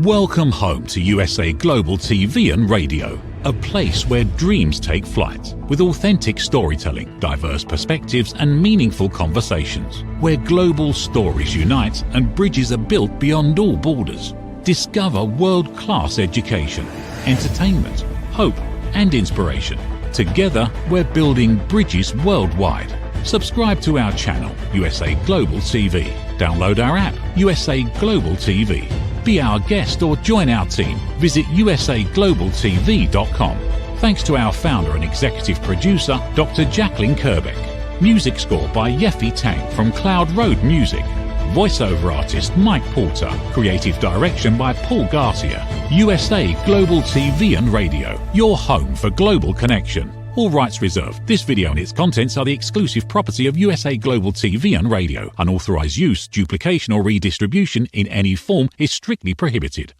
Welcome home to USA Global TV and Radio, a place where dreams take flight, with authentic storytelling, diverse perspectives and meaningful conversations, where global stories unite and bridges are built beyond all borders. Discover world-class education, entertainment, hope and inspiration. Together, we're building bridges worldwide. Subscribe to our channel, USA Global TV. Download our app, USA Global TV. Be our guest or join our team. Visit USAglobalTV.com. Thanks to our founder and executive producer, Dr. Jacalyn Kerbeck. Music score by Yeffy Tang from Cloud Road Music. Voiceover artist Mike Porter. Creative direction by Paul Garcia. USA Global TV and Radio. Your home for global connection. All rights reserved. This video and its contents are the exclusive property of USA Global TV and Radio. Unauthorized use, duplication or redistribution in any form is strictly prohibited.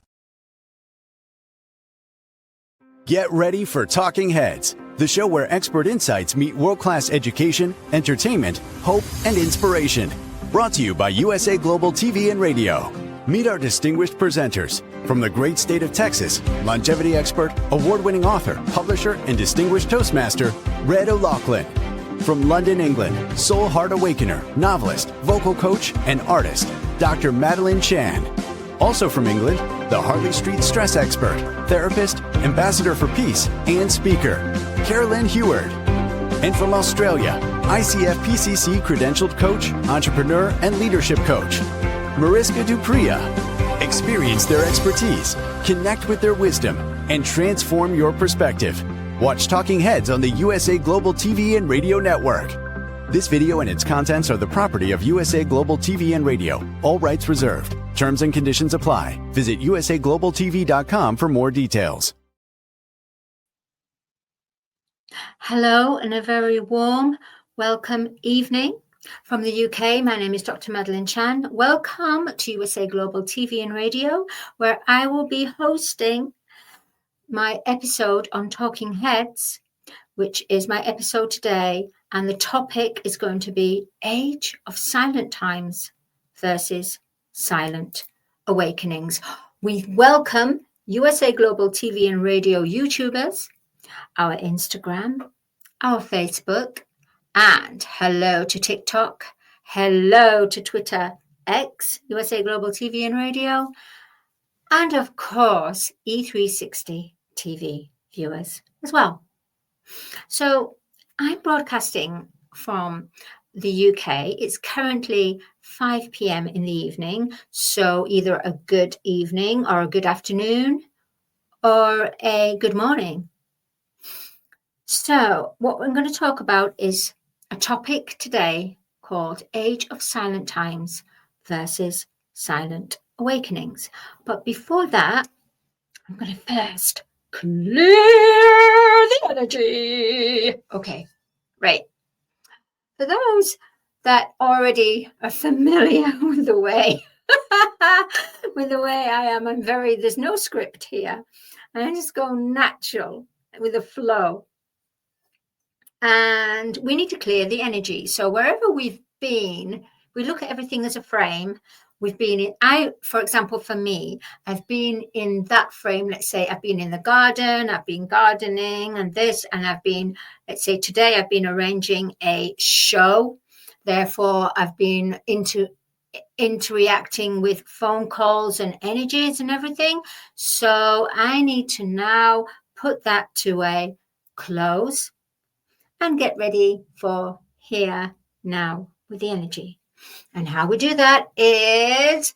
Get ready for Talking Heads, the show where expert insights meet world-class education, entertainment, hope, and inspiration. Brought to you by USA Global TV and Radio. Meet our distinguished presenters. From the great state of Texas, longevity expert, award-winning author, publisher, and distinguished Toastmaster, Red O'Loughlin. From London, England, soul heart awakener, novelist, vocal coach, and artist, Dr. Madeline Chan. Also from England, the Harley Street stress expert, therapist, ambassador for peace, and speaker, Carolyn Heward. And from Australia, ICF PCC credentialed coach, entrepreneur, and leadership coach, Mariska Dupria. Experience their expertise, connect with their wisdom, and transform your perspective. Watch Talking Heads on the USA Global TV and Radio Network. This video and its contents are the property of USA Global TV and Radio. All rights reserved. Terms and conditions apply. Visit USAglobalTV.com for more details. Hello and a very warm welcome evening. From the UK, my name is Dr. Madeline Chan. Welcome to USA Global TV and Radio, where I will be hosting my episode on Talking Heads, which is my episode today. And the topic is going to be Age of Silent Times versus Silent Awakenings. We welcome USA Global TV and Radio YouTubers, our Instagram, our Facebook, and hello to TikTok, hello to Twitter, X, USA Global TV and Radio, and of course, E360 TV viewers as well. So I'm broadcasting from the UK. It's currently 5 p.m. in the evening, so either a good evening or a good afternoon or a good morning. So what I'm going to talk about is a topic today called Age of Silent Times versus Silent Awakenings. But before that, I'm going to first clear the energy. Okay, right. For those that already are familiar with the way, I am, there's no script here. I just go natural with the flow. And we need to clear the energy. So wherever we've been, we look at everything as a frame. We've been in, for example, for me, I've been in that frame. Let's say I've been in the garden, I've been gardening and this, and I've been, let's say today I've been arranging a show. Therefore, I've been interacting with phone calls and energies and everything. So I need to now put that to a close and get ready for here now with the energy. And how we do that is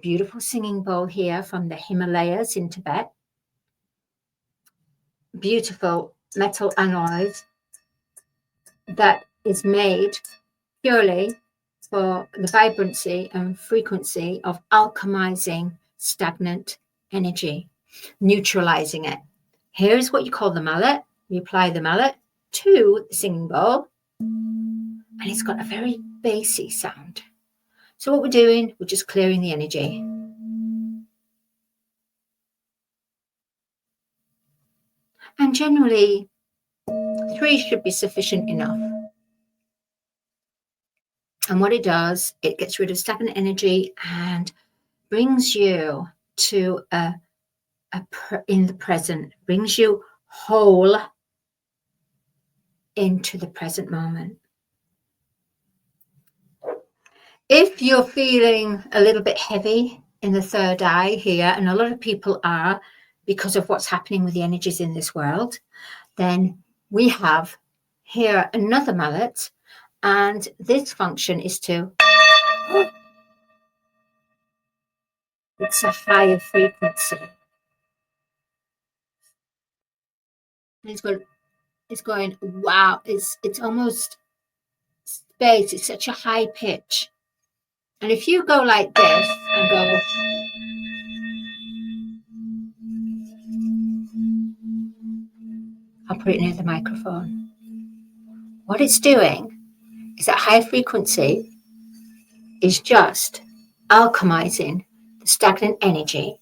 beautiful singing bowl here from the Himalayas in Tibet. Beautiful metal alloys that is made purely for the vibrancy and frequency of alchemizing stagnant energy, neutralizing it. Here's what you call the mallet. You apply the mallet to the singing bowl, and it's got a very bassy sound. So what we're doing, we're just clearing the energy. And generally, 3 should be sufficient enough. And what it does, it gets rid of stagnant energy and brings you to in the present, brings you whole into the present moment. If you're feeling a little bit heavy in the third eye here, and a lot of people are because of what's happening with the energies in this world, then we have here another mallet, and this function is to, it's a higher frequency. And it's going, wow, it's almost space, it's such a high pitch. And if you go like this and go, I'll put it near the microphone. What it's doing is that high frequency is just alchemizing the stagnant energy,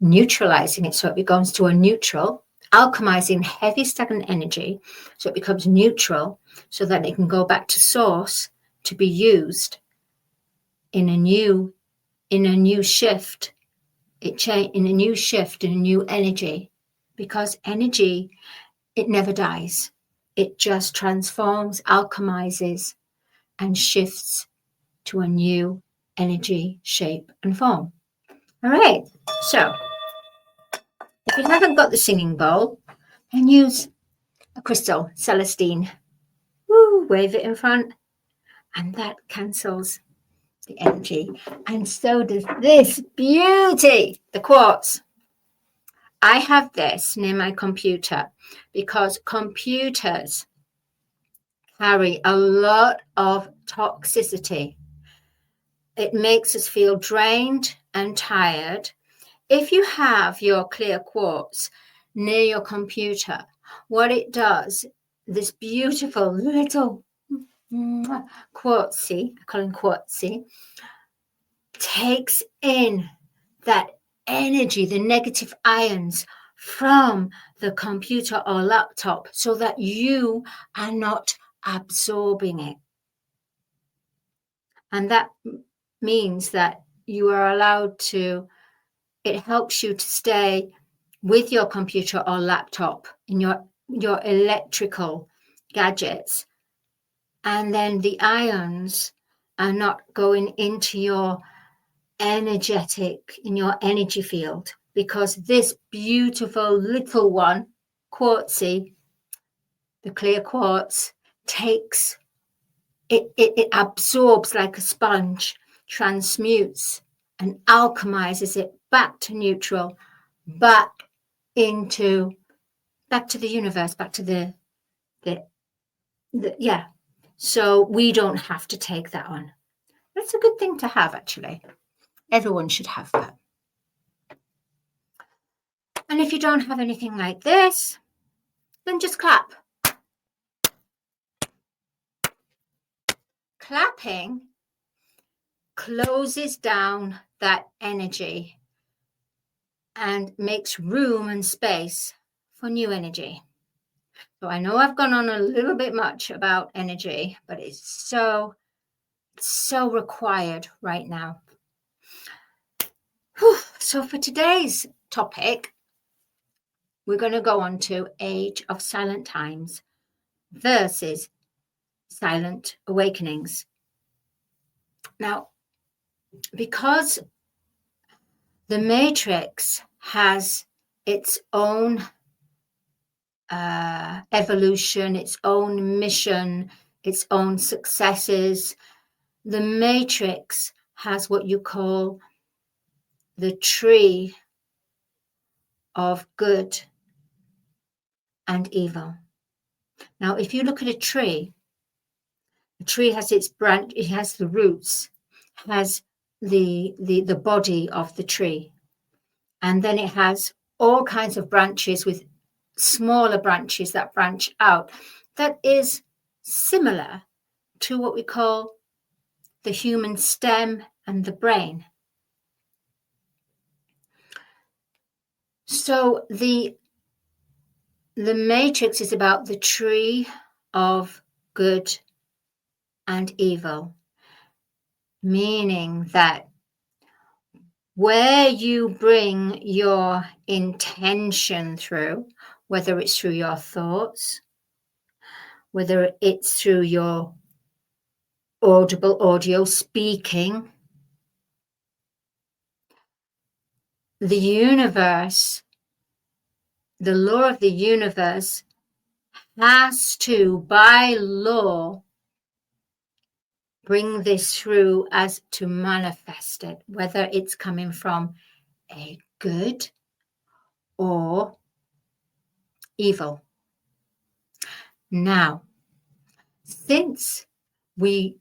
neutralizing it so it becomes to a neutral, alchemizing heavy stagnant energy so it becomes neutral, so that it can go back to source to be used in a new shift. In a new shift, in a new energy, because energy, it never dies. It just transforms, alchemizes, and shifts to a new energy, shape, and form. All right. So if you haven't got the singing bowl, then use a crystal, Celestine. Woo, wave it in front, and that cancels the energy. And so does this beauty, the quartz. I have this near my computer because computers carry a lot of toxicity. It makes us feel drained and tired. If you have your clear quartz near your computer, what it does, this beautiful little quartzy, I call him quartzy, takes in that energy, the negative ions from the computer or laptop, so that you are not absorbing it. And that means that you are allowed to, it helps you to stay with your computer or laptop in your electrical gadgets, and then the ions are not going into your energetic, in your energy field, because this beautiful little one, quartzy, the clear quartz, takes it absorbs like a sponge, transmutes and alchemizes it back to neutral, back to the universe, back to the yeah. So we don't have to take that on. That's a good thing to have, actually. Everyone should have that. And if you don't have anything like this, then just clap. Clapping closes down that energy and makes room and space for new energy. So I know I've gone on a little bit much about energy, but it's so required right now. Whew. So for today's topic, we're going to go on to Age of Silent Times versus Silent Awakenings. Now, because the Matrix has its own evolution, its own mission, its own successes, the Matrix has what you call the tree of good and evil. Now, if you look at a tree has its branch, it has the roots, has the body of the tree, and then it has all kinds of branches with smaller branches that branch out. That is similar to what we call the human stem and the brain. So the Matrix is about the tree of good and evil, meaning that where you bring your intention through, whether it's through your thoughts, whether it's through your audible audio speaking, the universe, the law of the universe has to, by law, bring this through as to manifest it, whether it's coming from a good or evil. Now, since we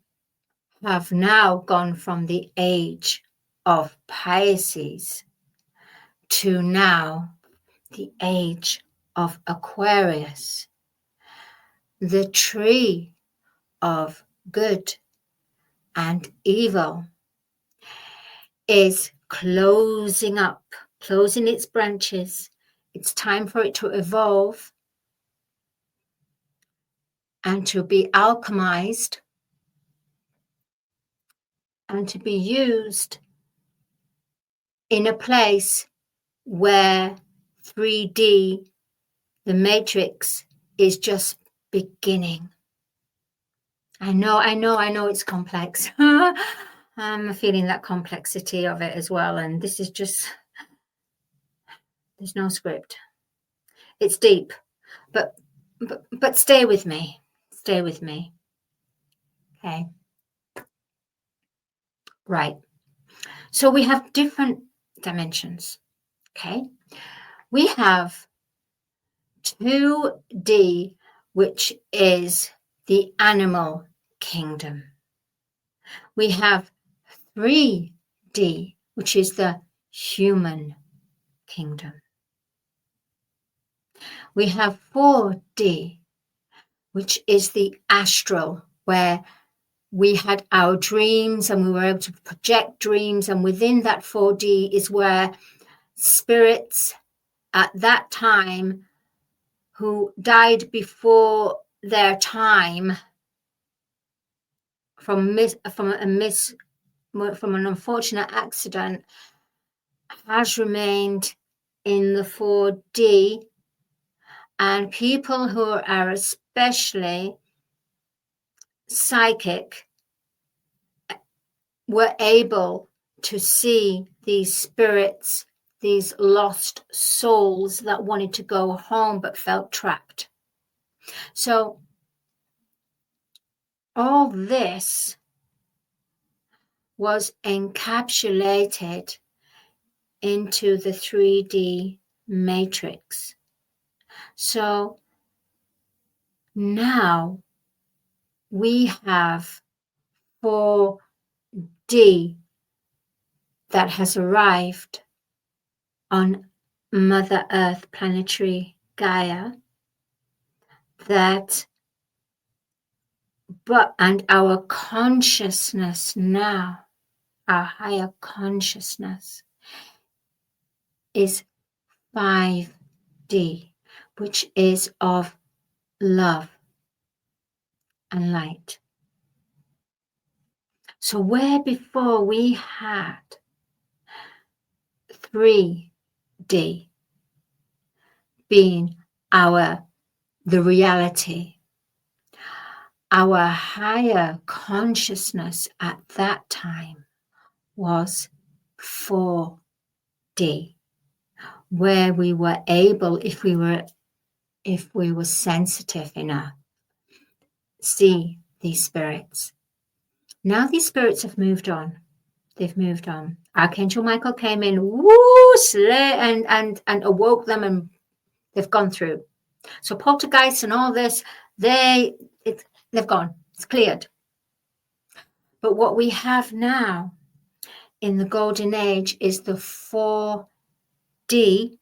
have now gone from the age of Pisces to now the age of Aquarius, the tree of good and evil is closing up, closing its branches. It's time for it to evolve and to be alchemized and to be used in a place where 3D, the matrix, is just beginning. I know it's complex. I'm feeling that complexity of it as well. And this is just, there's no script. It's deep, but stay with me. Stay with me. Okay. Right. So we have different dimensions. Okay. We have 2D, which is the animal kingdom. We have 3D, which is the human kingdom. We have 4D, which is the astral, where we had our dreams and we were able to project dreams. And within that 4D is where spirits at that time who died before their time from an unfortunate accident has remained in the 4D, and people who are especially psychic were able to see these spirits, these lost souls that wanted to go home but felt trapped. So all this was encapsulated into the 3D matrix. So now we have 4D that has arrived on Mother Earth planetary Gaia, and our consciousness now, our higher consciousness, is 5D, which is of love and light. So where before we had 3D being the reality, our higher consciousness at that time was 4D, where we were able, if we were sensitive enough, see these spirits. Now these spirits have moved on. They've moved on. Archangel Michael came in, and awoke them, and they've gone through. So poltergeists and all this, they've gone. It's cleared. But what we have now in the golden age is the 4D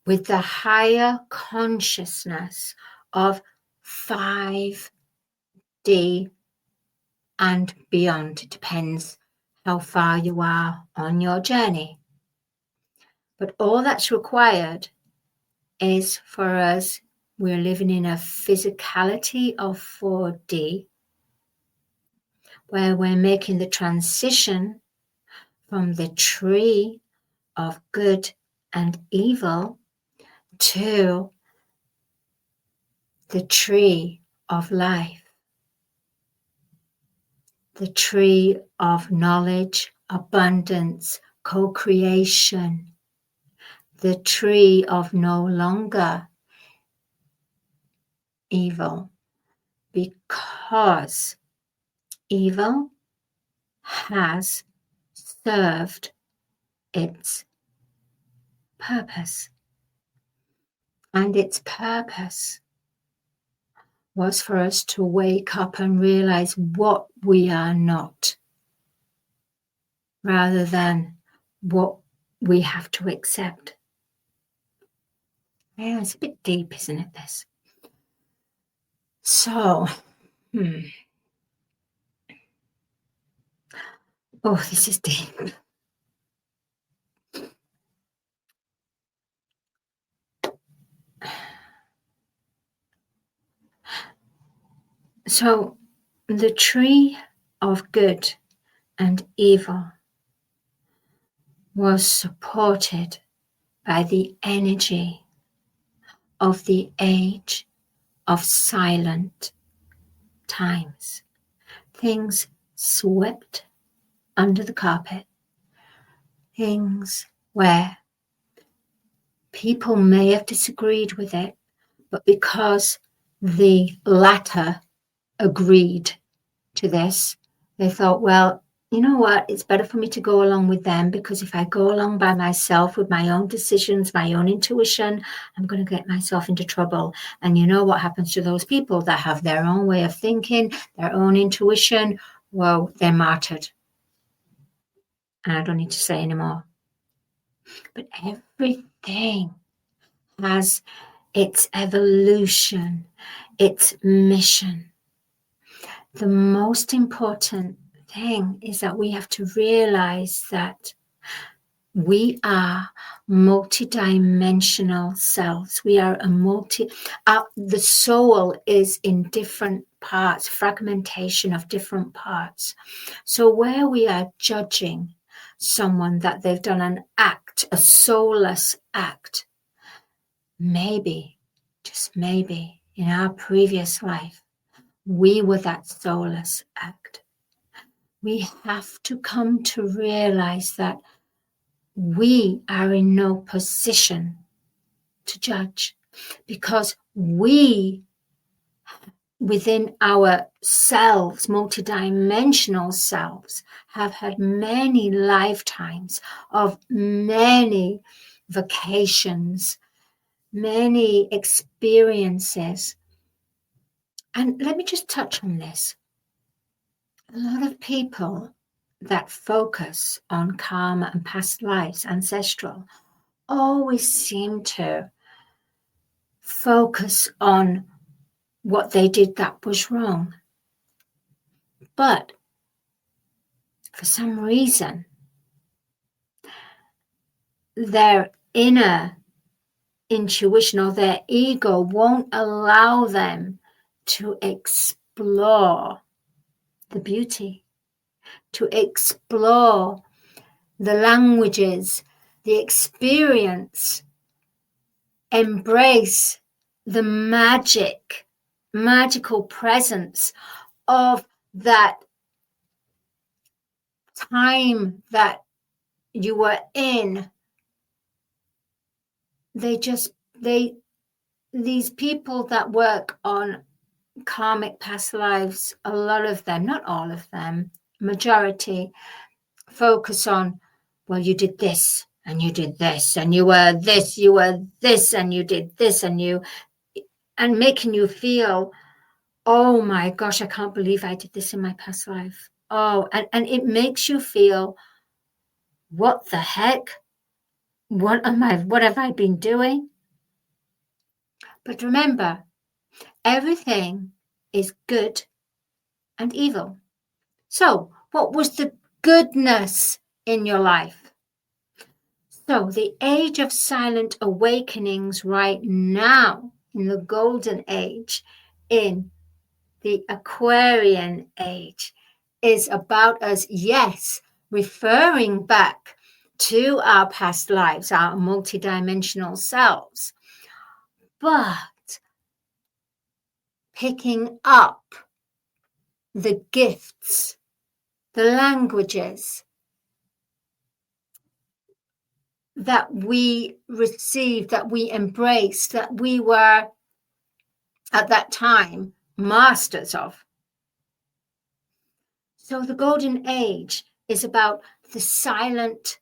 with the higher consciousness of 5D and beyond. It depends how far you are on your journey. But all that's required is for us, we're living in a physicality of 4D, where we're making the transition from the tree of good and evil to the tree of life, the tree of knowledge, abundance, co-creation, the tree of no longer evil, because evil has served its purpose. And its purpose was for us to wake up and realize what we are not, rather than what we have to accept. Yeah, it's a bit deep, isn't it, this? So, oh, this is deep. So, the tree of good and evil was supported by the energy of the age of silent times. Things swept under the carpet. Things where people may have disagreed with it, but because the latter agreed to this, they thought, well, you know what, it's better for me to go along with them, because if I go along by myself with my own decisions, my own intuition, I'm going to get myself into trouble. And you know what happens to those people that have their own way of thinking, their own intuition? Well, they're martyred. And I don't need to say anymore. But everything has its evolution, its mission. The most important thing is that we have to realize that we are multidimensional selves. We are the soul is in different parts, fragmentation of different parts. So where we are judging someone that they've done an act, a soulless act, maybe, just maybe, in our previous life, we were that soulless act. We have to come to realize that we are in no position to judge, because we, within ourselves, multidimensional selves, have had many lifetimes of many vacations, many experiences. And let me just touch on this. A lot of people that focus on karma and past lives, ancestral, always seem to focus on what they did that was wrong. But for some reason, their inner intuition or their ego won't allow them to explore the beauty, to explore the languages, the experience, embrace the magical presence of that time that you were in. These people that work on karmic past lives, a lot of them, not all of them, majority, focus on, well, you did this and you did this and you were this and you did this and making you feel, oh my gosh, I can't believe I did this in my past life. Oh, and it makes you feel, what the heck? What have I been doing? But remember, everything is good and evil. So what was the goodness in your life? So the age of silent awakenings right now, in the golden age, in the Aquarian age, is about us, yes, referring back to our past lives, our multidimensional selves, but picking up the gifts, the languages that we received, that we embraced, that we were at that time masters of. So the golden age is about the silent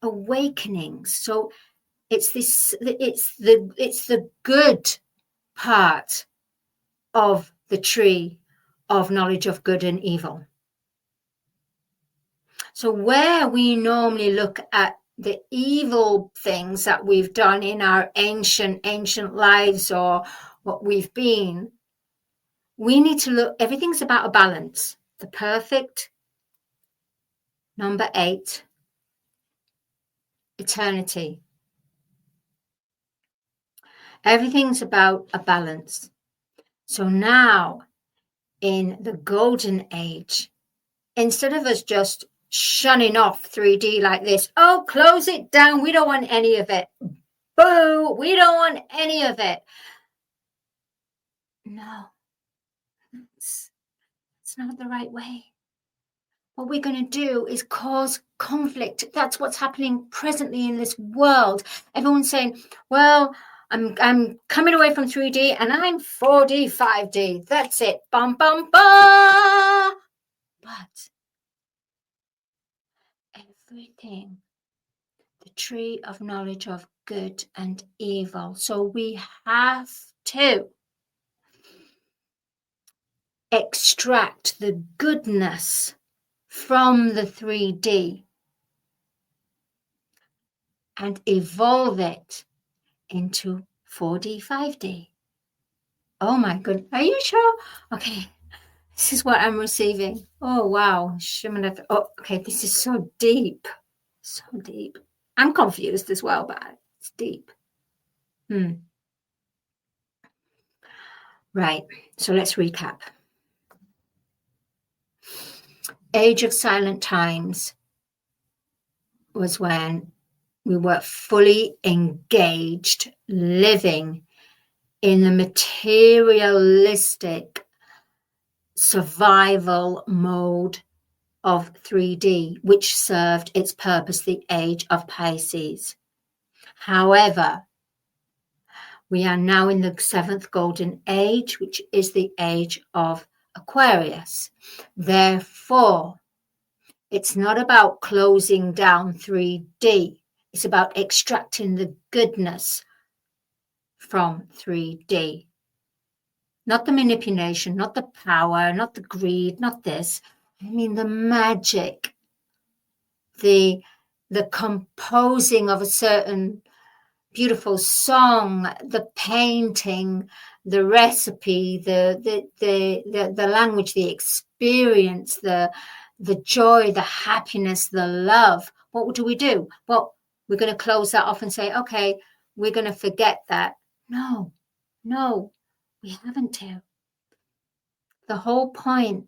awakenings. So it's the good part of the tree of knowledge of good and evil. So where we normally look at the evil things that we've done in our ancient lives or what we've been, we need to look, everything's about a balance. The perfect, number 8, eternity. Everything's about a balance. So now in the golden age, instead of us just shunning off 3D like this, oh, close it down, we don't want any of it. Boo, we don't want any of it. No, it's not the right way. What we're going to do is cause conflict. That's what's happening presently in this world. Everyone's saying, well, I'm coming away from 3D and I'm 4D, 5D. That's it. Bum, bum, bum. But everything, the tree of knowledge of good and evil. So we have to extract the goodness from the 3D and evolve it into 4D, 5D. Oh my goodness. Are you sure? Okay. This is what I'm receiving. Oh, wow. Oh, okay. This is so deep. So deep. I'm confused as well, but it's deep. Right. So let's recap. Age of Silent Times was when we were fully engaged, living in the materialistic survival mode of 3D, which served its purpose, the age of Pisces. However, we are now in the 7th golden age, which is the age of Aquarius. Therefore, it's not about closing down 3D. It's about extracting the goodness from 3D. Not the manipulation, not the power, not the greed, not this. I mean the magic, the composing of a certain beautiful song, the painting, the recipe, the language, the experience, the joy, the happiness, the love. What do? Well, we're going to close that off and say, okay, we're going to forget that. No, we haven't to. The whole point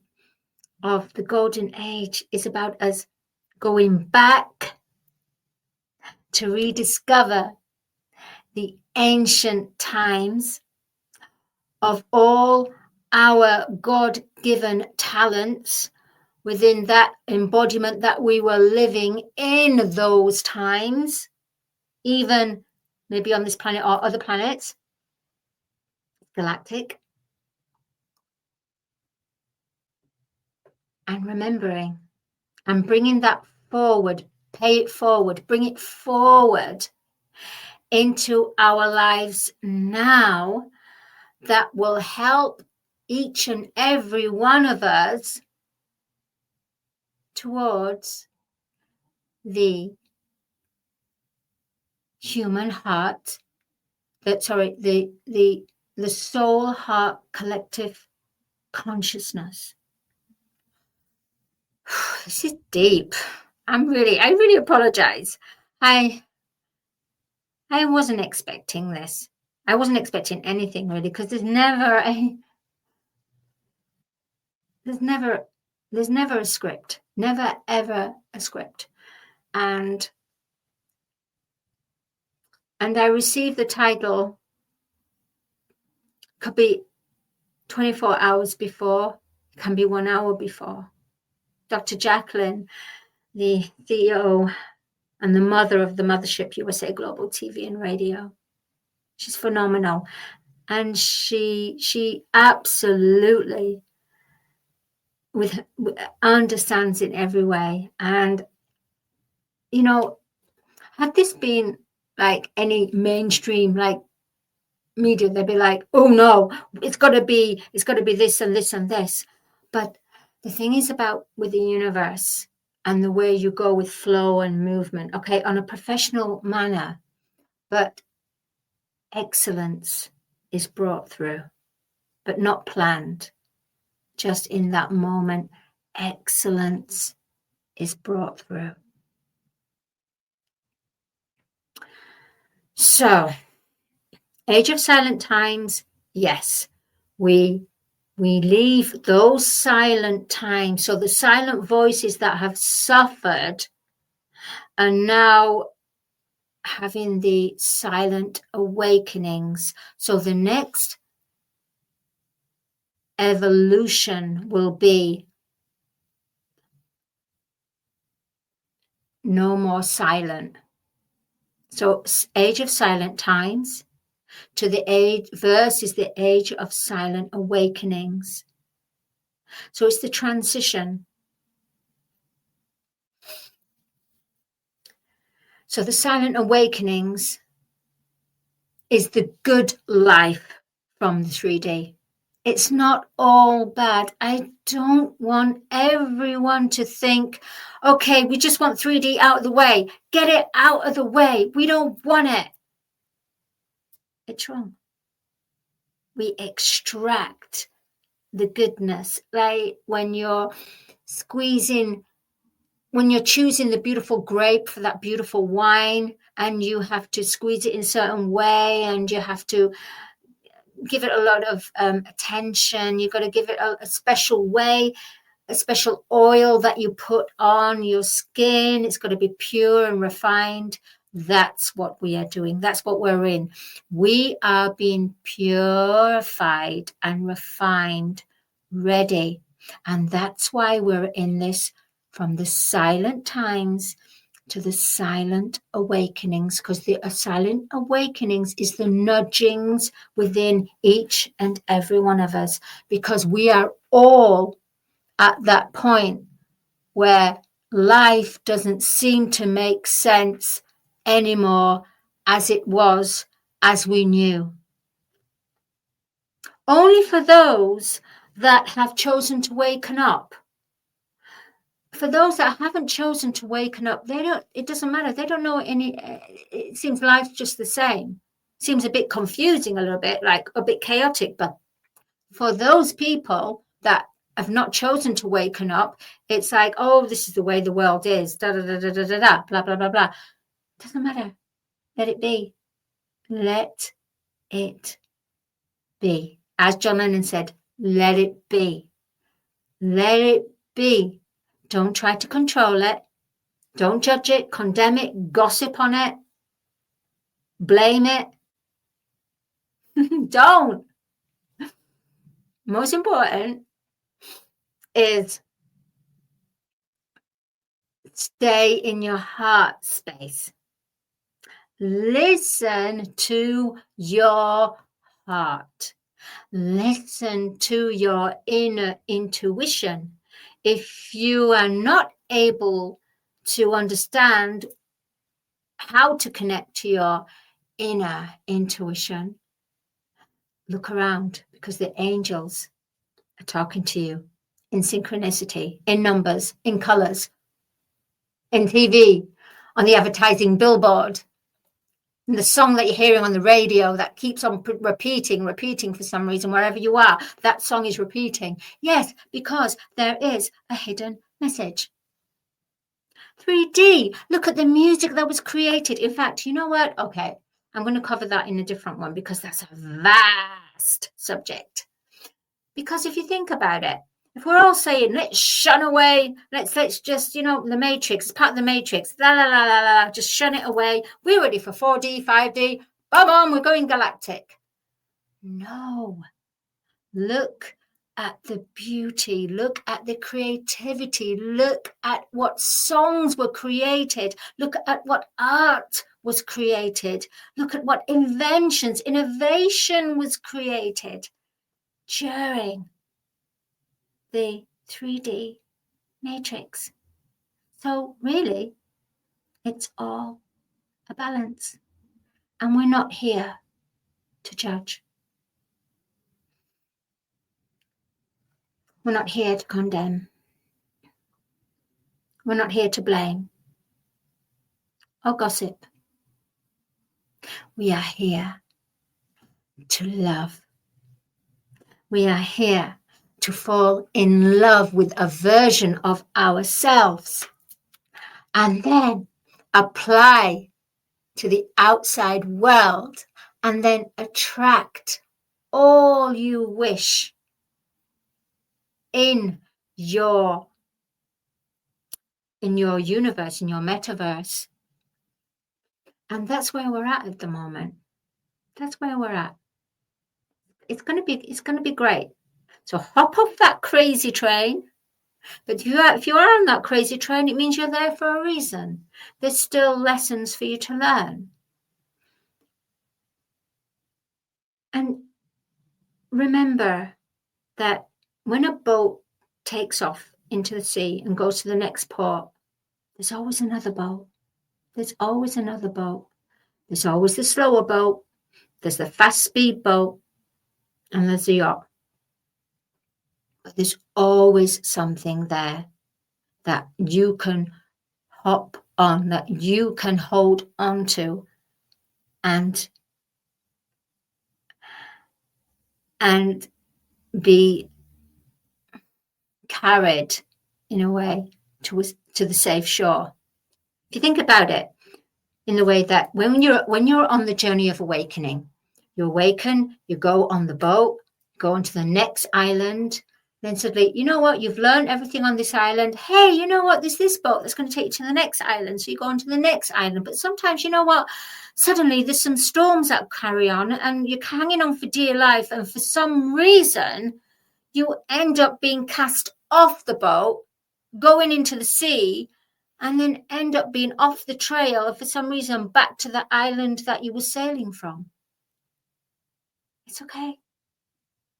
of the golden age is about us going back to rediscover the ancient times of all our God-given talents within that embodiment that we were living in those times, even maybe on this planet or other planets, galactic, and remembering and bringing that forward, pay it forward, bring it forward into our lives now. That will help each and every one of us towards the human heart, the soul heart collective consciousness. This is deep. I really apologize. I wasn't expecting this. I wasn't expecting anything really, because there's never There's never a script, never, ever a script. And I received the title, could be 24 hours before, it can be 1 hour before. Dr. Jacalyn, the CEO and the mother of the mothership USA Global TV and Radio. She's phenomenal. And she absolutely understands in every way. And, you know, had this been like any mainstream like media, they'd be like, oh no, it's got to be this and this and this. But the thing is about with the universe and the way you go with flow and movement, okay, on a professional manner, but excellence is brought through, but not planned. Just in that moment, excellence is brought through. So, Age of Silent Times, yes, we leave those silent times. So the silent voices that have suffered are now having the silent awakenings. So the next evolution will be no more silent. So Age of Silent Times to the age verse is the Age of Silent Awakenings. So it's the transition. So the Silent Awakenings is the good life from the 3D. It's not all bad. I don't want everyone to think, okay, we just want 3D out of the way. Get it out of the way. We don't want it. It's wrong. We extract the goodness. Like when you're choosing the beautiful grape for that beautiful wine, and you have to squeeze it in a certain way, and you have to give it a lot of attention. You've got to give it a special way, a special oil that you put on your skin. It's got to be pure and refined. That's what we are doing. That's what we're in. We are being purified and refined, ready. And that's why we're in this, from the silent times to the silent awakenings, because the silent awakenings is the nudgings within each and every one of us, because we are all at that point where life doesn't seem to make sense anymore as it was, as we knew. Only for those that have chosen to waken up. For those that haven't chosen to waken up, it doesn't matter. They don't know it seems life's just the same. Seems a bit confusing, a little bit, like a bit chaotic. But for those people that have not chosen to waken up, it's like, oh, this is the way the world is, da da da da da da da, blah blah blah blah. Doesn't matter. Let it be. Let it be. As John Lennon said, let it be. Let it be. Don't try to control it. Don't judge it, condemn it, gossip on it, blame it. Don't. Most important is stay in your heart space. Listen to your heart. Listen to your inner intuition. If you are not able to understand how to connect to your inner intuition, look around, because the angels are talking to you in synchronicity, in numbers, in colors, in TV, on the advertising billboard, and the song that you're hearing on the radio that keeps on repeating for some reason, wherever you are, that song is repeating. Yes, because there is a hidden message. 3D, look at the music that was created. In fact, you know what? Okay, I'm going to cover that in a different one, because that's a vast subject. Because if you think about it, If we're all saying, let's shun away, let's just, the Matrix, it's part of the Matrix, la, la, la, la, la, just shun it away. We're ready for 4D, 5D, bam, we're going galactic. No. Look at the beauty, look at the creativity, look at what songs were created, look at what art was created, look at what innovation was created during the 3D matrix. So really, it's all a balance. And we're not here to judge. We're not here to condemn. We're not here to blame or gossip. We are here to love. We are here to fall in love with a version of ourselves and then apply to the outside world and then attract all you wish in your universe, in your metaverse. And that's where we're at the moment. That's where we're at. It's going to be great. So hop off that crazy train. But if you are on that crazy train, it means you're there for a reason. There's still lessons for you to learn. And remember that when a boat takes off into the sea and goes to the next port, there's always another boat. There's always another boat. There's always the slower boat. There's the fast speed boat. And there's the yacht. But there's always something there that you can hop on, that you can hold on to and be carried in a way to the safe shore. If you think about it in the way that when you're on the journey of awakening, you awaken, you go on the boat, go onto the next island, then suddenly, you know what, you've learned everything on this island. Hey, you know what, there's this boat that's going to take you to the next island. So you go on to the next island. But sometimes, you know what, suddenly there's some storms that carry on and you're hanging on for dear life. And for some reason, you end up being cast off the boat, going into the sea, and then end up being off the trail for some reason back to the island that you were sailing from. It's okay.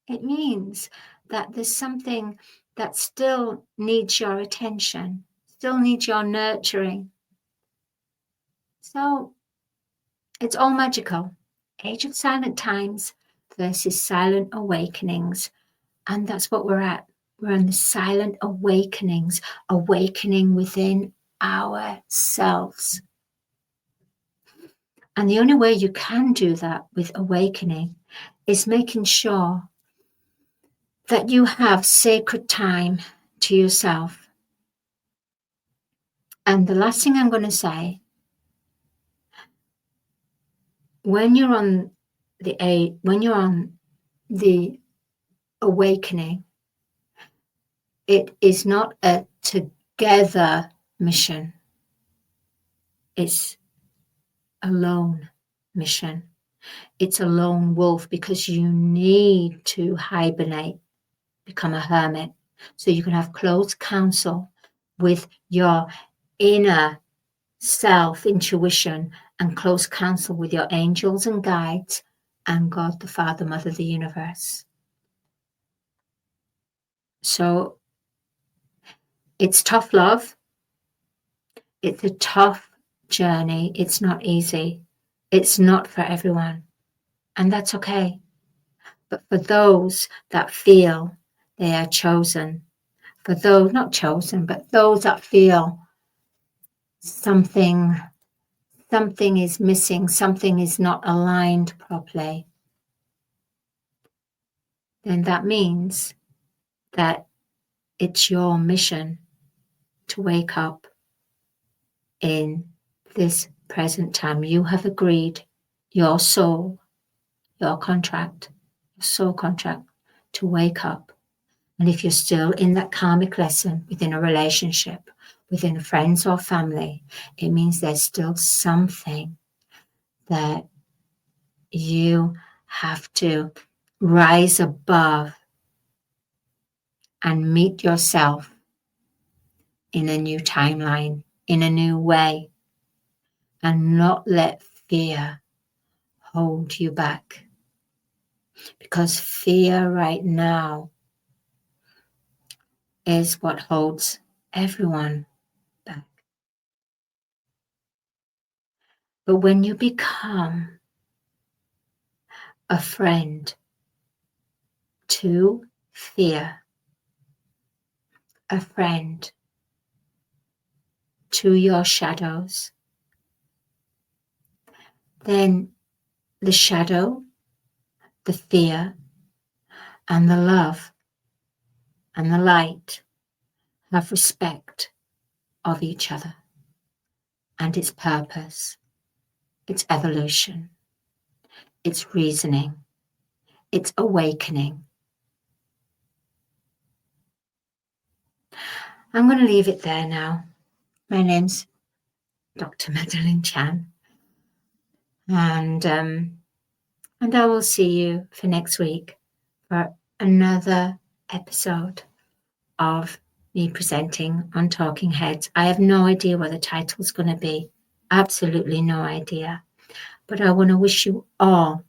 It means that there's something that still needs your attention, still needs your nurturing. So it's all magical. Age of silent times versus silent awakenings. And that's what we're at. We're in the silent awakenings, awakening within ourselves. And the only way you can do that with awakening is making sure that you have sacred time to yourself. And the last thing I'm going to say, when you're on the awakening, it is not a together mission. It's a lone mission. It's a lone wolf because you need to hibernate, become a hermit, so you can have close counsel with your inner self, intuition, and close counsel with your angels and guides and God, the Father, Mother, the universe. So it's tough love. It's a tough journey. It's not easy. It's not for everyone. And that's okay. But for those that feel they are chosen, for those not chosen, but those that feel something is missing, something is not aligned properly, then that means that it's your mission to wake up in this present time. You have agreed, your soul, your contract, your soul contract, to wake up And if you're still in that karmic lesson within a relationship, within friends or family, it means there's still something that you have to rise above and meet yourself in a new timeline, in a new way, and not let fear hold you back. Because fear right now is what holds everyone back. But when you become a friend to fear, a friend to your shadows, then the shadow, the fear, and the love and the light have respect of each other and its purpose, its evolution, its reasoning, its awakening. I'm going to leave it there now. My name's Dr. Madeline Chan, and I will see you for next week for another episode of me presenting on Talking Heads. I have no idea what the title's going to be. Absolutely no idea. But I want to wish you all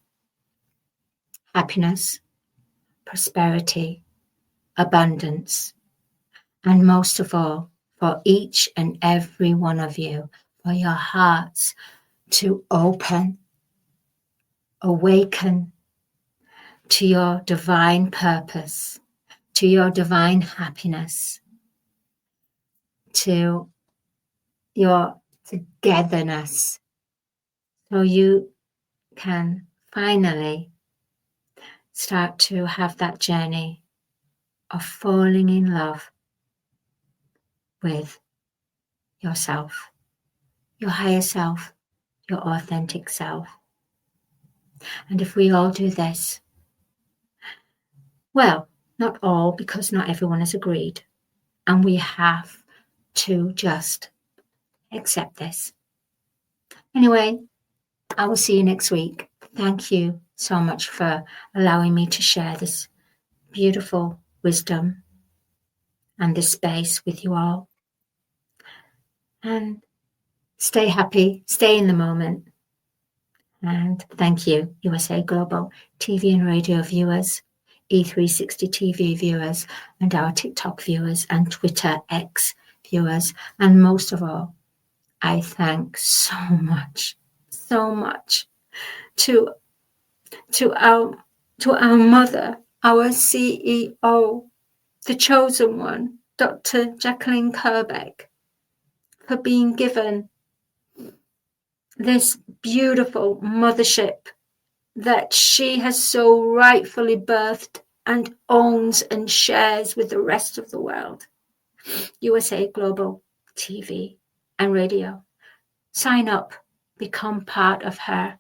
happiness, prosperity, abundance, and most of all, for each and every one of you, for your hearts to open, awaken to your divine purpose, to your divine happiness, to your togetherness, so you can finally start to have that journey of falling in love with yourself, your higher self, your authentic self. And if we all do this, well, not all, because not everyone has agreed, and we have to just accept this. Anyway, I will see you next week. Thank you so much for allowing me to share this beautiful wisdom and this space with you all. And stay happy, stay in the moment. And thank you, USA Global TV and radio viewers, E360 TV viewers, and our TikTok viewers and Twitter X viewers. And most of all, I thank so much to our mother, our CEO, the chosen one, Dr. Jacalyn Kerbeck, for being given this beautiful mothership that she has so rightfully birthed and owns and shares with the rest of the world. USA Global TV and radio. Sign up, become part of her,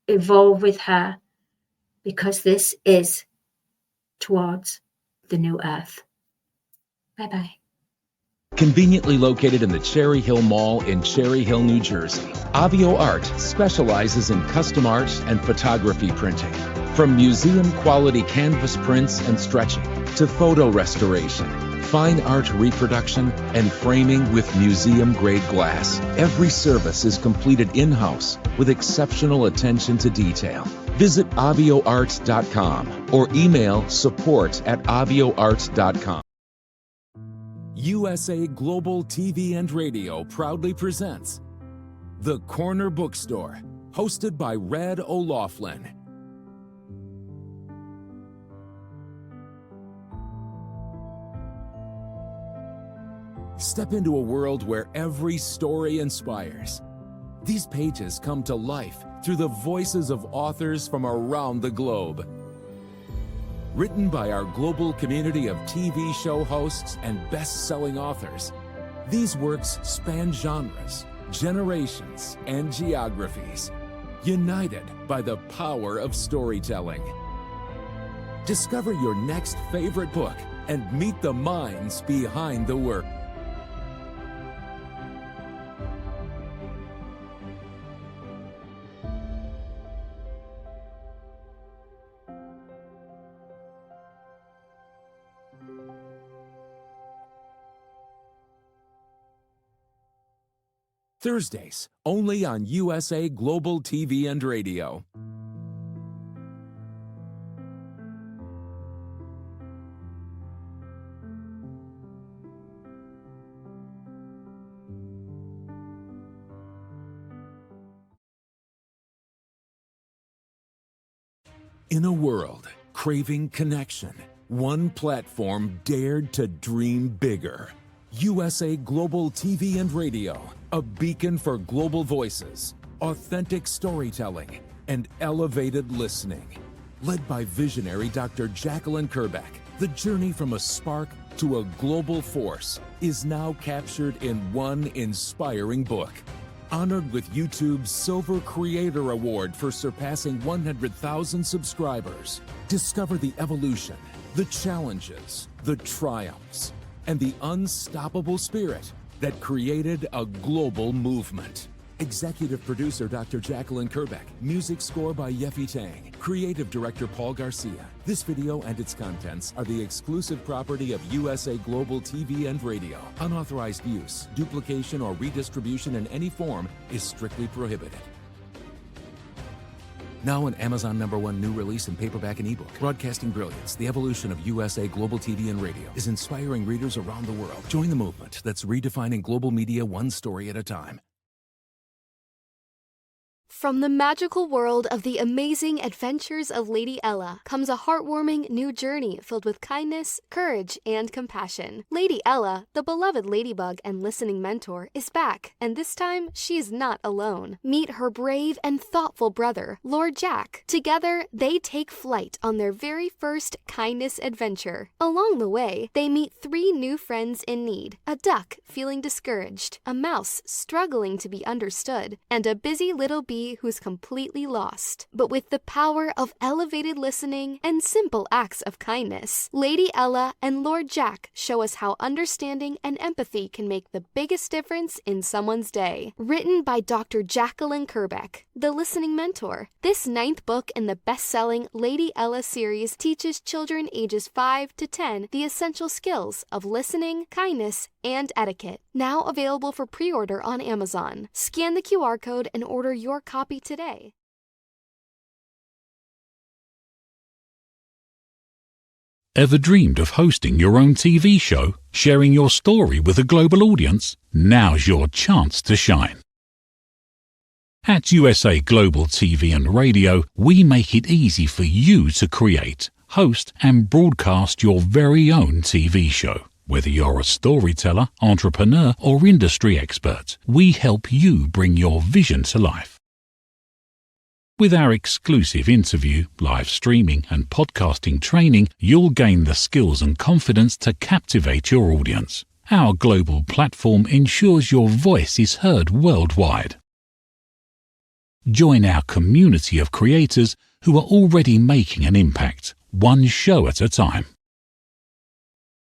evolve with her, because this is towards the new earth. Bye-bye. Conveniently located in the Cherry Hill Mall in Cherry Hill, New Jersey, Avio Art specializes in custom art and photography printing. From museum-quality canvas prints and stretching to photo restoration, fine art reproduction, and framing with museum-grade glass. Every service is completed in-house with exceptional attention to detail. Visit avioart.com or email support@avioart.com. USA Global TV and Radio proudly presents The Corner Bookstore, hosted by Red O'Loughlin. Step into a world where every story inspires. These pages come to life through the voices of authors from around the globe. Written by our global community of TV show hosts and best-selling authors, these works span genres, generations, and geographies, united by the power of storytelling. Discover your next favorite book and meet the minds behind the work. Thursdays, only on USA Global TV and Radio. In a world craving connection, one platform dared to dream bigger. USA Global TV and Radio, a beacon for global voices, authentic storytelling, and elevated listening. Led by visionary Dr. Jacalyn Kerbeck, the journey from a spark to a global force is now captured in one inspiring book. Honored with YouTube's Silver Creator Award for surpassing 100,000 subscribers, discover the evolution, the challenges, the triumphs, and the unstoppable spirit that created a global movement. Executive producer Dr. Jacalyn Kerbeck. Music score by Yeffy Tang. Creative director Paul Garcia. This video and its contents are the exclusive property of USA Global TV and Radio. Unauthorized use, duplication, or redistribution in any form is strictly prohibited. Now an Amazon #1 new release in paperback and ebook. Broadcasting Brilliance, the evolution of USA Global TV and Radio, is inspiring readers around the world. Join the movement that's redefining global media one story at a time. From the magical world of the amazing adventures of Lady Ella comes a heartwarming new journey filled with kindness, courage, and compassion. Lady Ella, the beloved ladybug and listening mentor, is back, and this time she's not alone. Meet her brave and thoughtful brother, Lord Jack. Together, they take flight on their very first kindness adventure. Along the way, they meet 3 new friends in need: a duck feeling discouraged, a mouse struggling to be understood, and a busy little bee who's completely lost. But with the power of elevated listening and simple acts of kindness, Lady Ella and Lord Jack show us how understanding and empathy can make the biggest difference in someone's day. Written by Dr. Jacalyn Kerbeck, the listening mentor, this 9th book in the best-selling Lady Ella series teaches children ages 5 to 10 the essential skills of listening, kindness, and etiquette. Now available for pre-order on Amazon. Scan the QR code and order your copy today. Ever dreamed of hosting your own TV show, sharing your story with a global audience? Now's your chance to shine. At USA Global TV and Radio, we make it easy for you to create, host, and broadcast your very own TV show. Whether you're a storyteller, entrepreneur, or industry expert, we help you bring your vision to life. With our exclusive interview, live streaming, and podcasting training, you'll gain the skills and confidence to captivate your audience. Our global platform ensures your voice is heard worldwide. Join our community of creators who are already making an impact, one show at a time.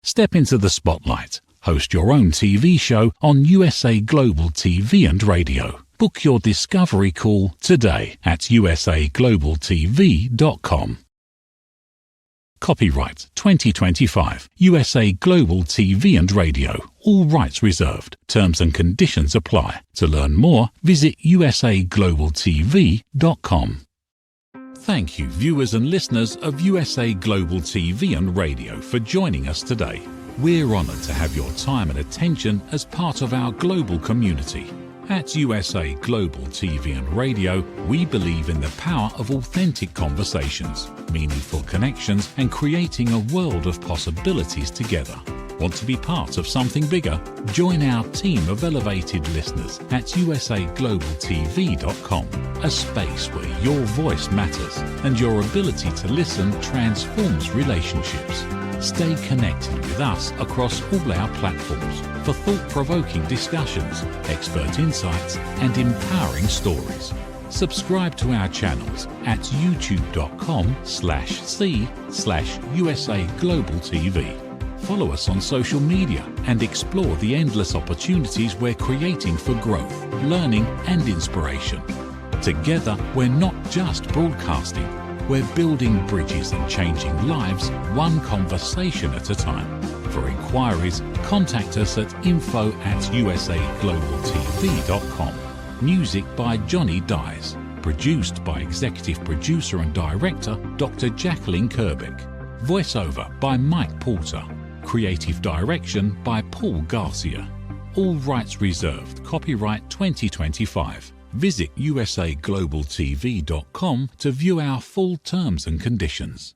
Step into the spotlight. Host your own TV show on USA Global TV and Radio. Book your discovery call today at USAglobalTV.com. Copyright 2025 USA Global TV and Radio. All rights reserved. Terms and conditions apply. To learn more, visit USAglobalTV.com. Thank you, viewers and listeners of USA Global TV and Radio, for joining us today. We're honored to have your time and attention as part of our global community. At USA Global TV and Radio, we believe in the power of authentic conversations, meaningful connections, and creating a world of possibilities together. Want to be part of something bigger? Join our team of elevated listeners at USAglobalTV.com, a space where your voice matters and your ability to listen transforms relationships. Stay connected with us across all our platforms for thought-provoking discussions, expert insights, and empowering stories. Subscribe to our channels at youtube.com/c/USAglobalTV. follow us on social media and explore the endless opportunities we're creating for growth, learning and inspiration. Together, we're not just broadcasting, we're building bridges and changing lives one conversation at a time. For inquiries, contact us at info@usaglobaltv.com. Music by Johnny Dyes. Produced by Executive Producer and Director Dr. Jacalyn Kerbeck. Voiceover by Mike Porter. Creative Direction by Paul Garcia. All rights reserved. Copyright 2025. Visit USAglobalTV.com to view our full terms and conditions.